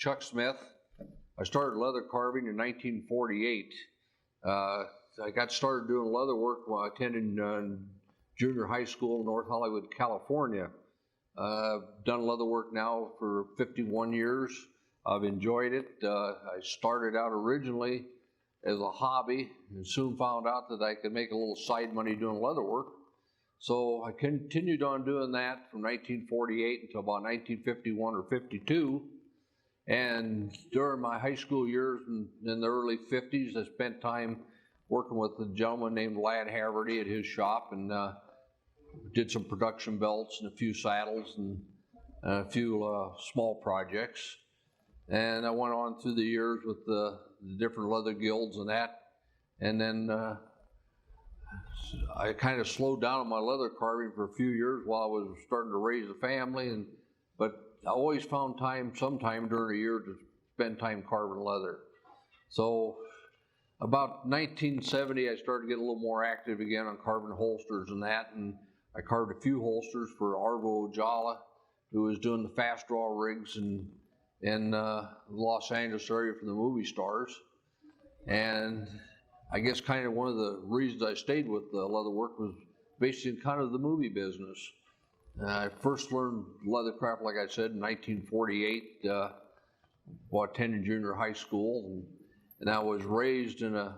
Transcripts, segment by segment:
Chuck Smith. I started leather carving in 1948. I got started doing leather work while I attended junior high school in North Hollywood, California. I've done leather work now for 51 years. I've enjoyed it. I started out originally as a hobby and soon found out that I could make a little side money doing leather work. So I continued on doing that from 1948 until about 1951 or 52. And during my high school years in the early 50s, I spent time working with a gentleman named Lad Haverty at his shop, and did some production belts and a few saddles and a few small projects. And I went on through the years with the different leather guilds and that. And then I kind of slowed down on my leather carving for a few years while I was starting to raise a family. But I always found time sometime during a year to spend time carving leather. So about 1970, I started to get a little more active again on carving holsters and that. And I carved a few holsters for Arvo Ojala, who was doing the fast draw rigs in the Los Angeles area for the movie stars. And I guess kind of one of the reasons I stayed with leather work was basically in kind of the movie business. I first learned leathercraft, like I said, in 1948, while attending junior high school. And I was raised in a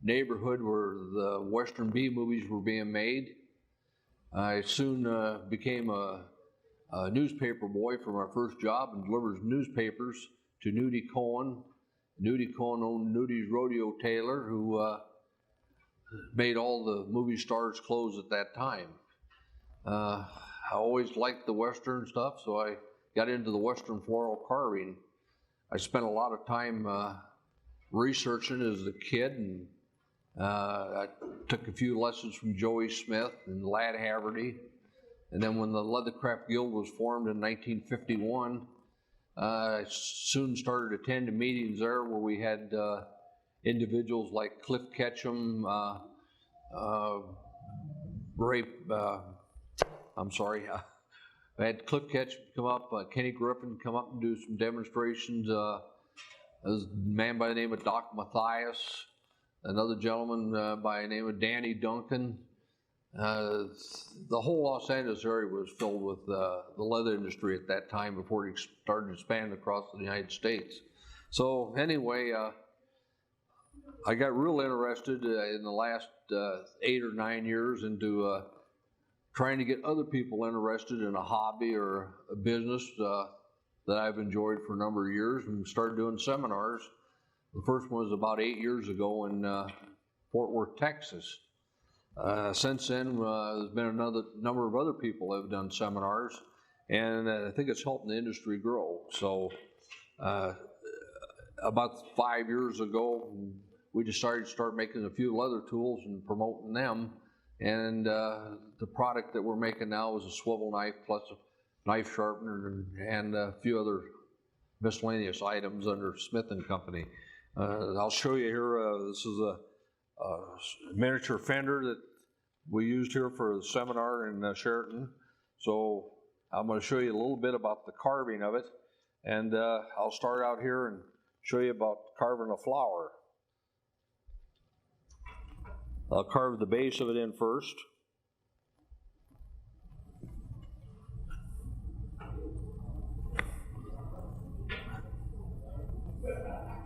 neighborhood where the Western B movies were being made. I soon became a newspaper boy for my first job and delivered newspapers to Nudie Cohen. Nudie Cohen owned Nudie's Rodeo Tailor, who made all the movie stars' clothes at that time. I always liked the Western stuff, so I got into the Western floral carving. I spent a lot of time researching as a kid, and I took a few lessons from Joey Smith and Lad Haverty. And then when the Leathercraft Guild was formed in 1951, I soon started attending meetings there where we had individuals like Cliff Ketchum, I had Cliff Ketchum come up, Kenny Griffin come up and do some demonstrations. There's a man by the name of Doc Mathias, another gentleman by the name of Danny Duncan. The whole Los Angeles area was filled with the leather industry at that time before it started expanding across the United States. So anyway, I got real interested in the last 8 or 9 years into trying to get other people interested in a hobby or a business that I've enjoyed for a number of years, and started doing seminars. The first one was about 8 years ago in Fort Worth, Texas. Since then, there's been another number of other people that have done seminars, and I think it's helping the industry grow. So about 5 years ago, we decided to start making a few leather tools and promoting them. And the product that we're making now is a swivel knife plus a knife sharpener and a few other miscellaneous items under Smith & Company. I'll show you here, this is a miniature fender that we used here for the seminar in Sheridan. So I'm going to show you a little bit about the carving of it, and I'll start out here and show you about carving a flower. I'll carve the base of it in first.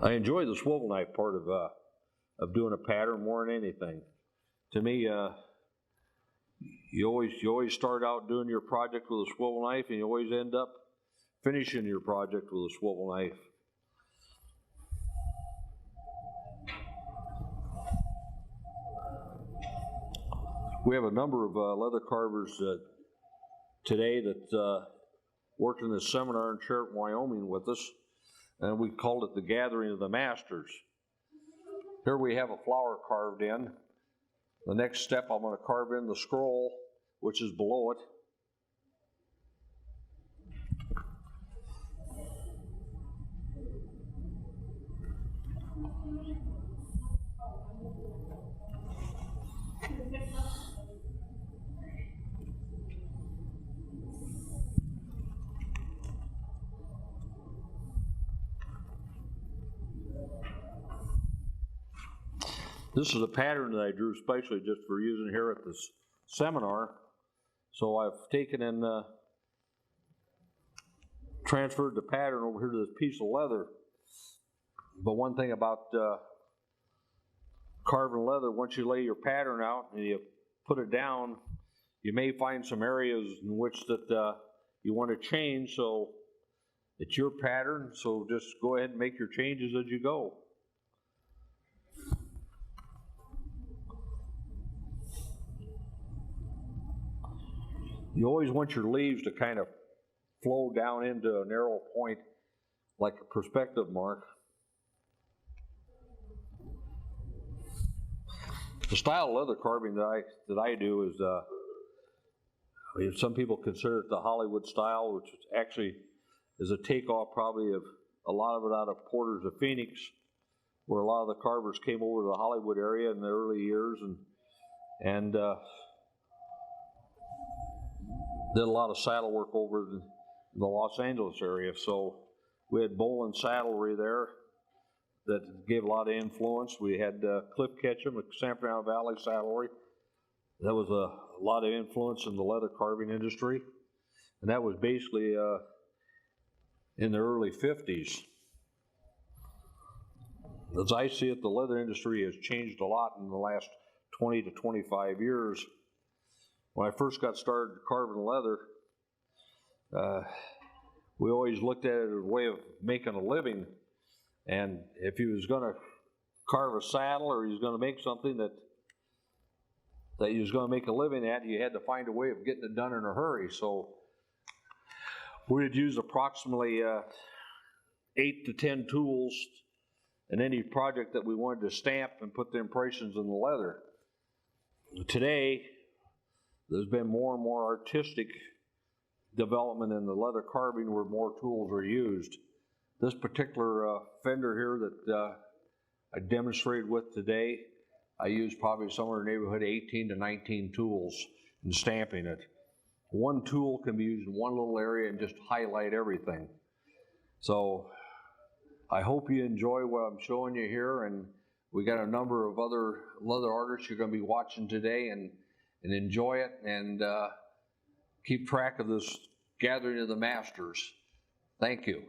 I enjoy the swivel knife part of doing a pattern more than anything. To me, you always start out doing your project with a swivel knife, and you always end up finishing your project with a swivel knife. We have a number of leather carvers today that worked in this seminar in Sheridan, Wyoming with us, and we called it the Gathering of the Masters. Here we have a flower carved in. The next step, I'm going to carve in the scroll, which is below it. This is a pattern that I drew especially just for using here at this seminar. So I've taken and transferred the pattern over here to this piece of leather. But one thing about carving leather, once you lay your pattern out and you put it down, you may find some areas in which that you want to change. So it's your pattern, so just go ahead and make your changes as you go. You always want your leaves to kind of flow down into a narrow point like a perspective mark. The style of leather carving that I do is, some people consider it the Hollywood style, which actually is a takeoff probably of a lot of it out of Porter's of Phoenix, where a lot of the carvers came over to the Hollywood area in the early years and did a lot of saddle work over the Los Angeles area. So we had Bolin saddlery there that gave a lot of influence. We had Cliff Ketchum at Sanford Valley saddlery. That was a lot of influence in the leather carving industry. And that was basically in the early 50s. As I see it, the leather industry has changed a lot in the last 20 to 25 years. When I first got started carving leather, we always looked at it as a way of making a living. And if he was going to carve a saddle or he was going to make something that he was going to make a living at, you had to find a way of getting it done in a hurry. So we would use approximately 8 to 10 tools in any project that we wanted to stamp and put the impressions in the leather. Today, there's been more and more artistic development in the leather carving where more tools are used. This particular fender here that I demonstrated with today, I used probably somewhere in the neighborhood of 18 to 19 tools in stamping it. One tool can be used in one little area and just highlight everything. So I hope you enjoy what I'm showing you here, and we got a number of other leather artists you're going to be watching today, and enjoy it, and keep track of this gathering of the masters. Thank you.